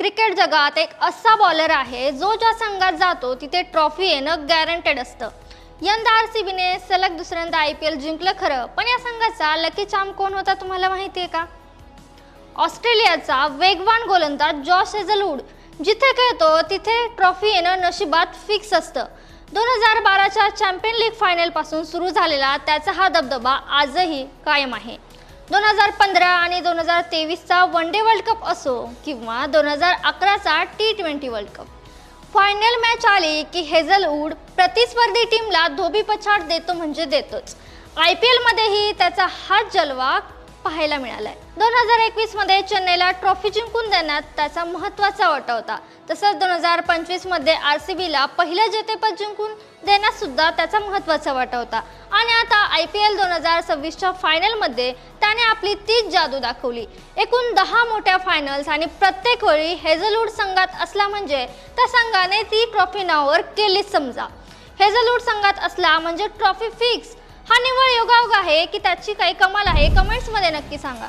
Cricket जगात एक असा बॉलर आहे जो ज्या संघात जातो तिथे ट्रॉफी येणं गॅरंटेड असतं। यंदा आरसीबीने सलग दुसऱ्यांदा IPL जिंकलं खरं, पण या संघाचा लकी चार्म कोण होता तुम्हाला माहिती आहे का? ऑस्ट्रेलियाचा वेगवान गोलंदाज जॉश हेजलवूड। जिथे खेळतो तिथे ट्रॉफी येणं नशिबात फिक्स असतं। 2012च्या चॅम्पियन लीग फायनल पासून सुरू झालेला त्याचा हा दबदबा आजही कायम आहे। 2015 आणि 2023चा वन डे वर्ल्ड कप असो किंवा 2011चा T20 world cup, final match आली की हेजलवूड प्रतिस्पर्धी टीमला धोबीपछाड देतो म्हणजे देतोच। IPL मध्येही त्याचा हाच जलवा पाहायला मिळालाय। 2021 मध्ये चेन्नईला ट्रॉफी जिंकून देण्यात त्याचा महत्त्वाचा वाटा होता। तसंच 2025 मध्ये आरसीबीला पहिलं जेतेपद जिंकून देण्यात सुद्धा त्याचा महत्त्वाचा वाटा होता। आणि आता IPL 2026च्या फायनल मध्ये त्याने आपली तीच जादू दाखवली। एकूण 10 मोठ्या फायनल्स आणि प्रत्येक वेळी हेजलवूड संघात असला म्हणजे त्या संघाने ती ट्रॉफी नावावर केलीच समजा। हेजलवूड संघात असला म्हणजे ट्रॉफी फिक्स। हा निव्वळ योगायोग आहे की त्याची काही कमाल आहे? कमेंट्स मध्ये नक्की सांगा।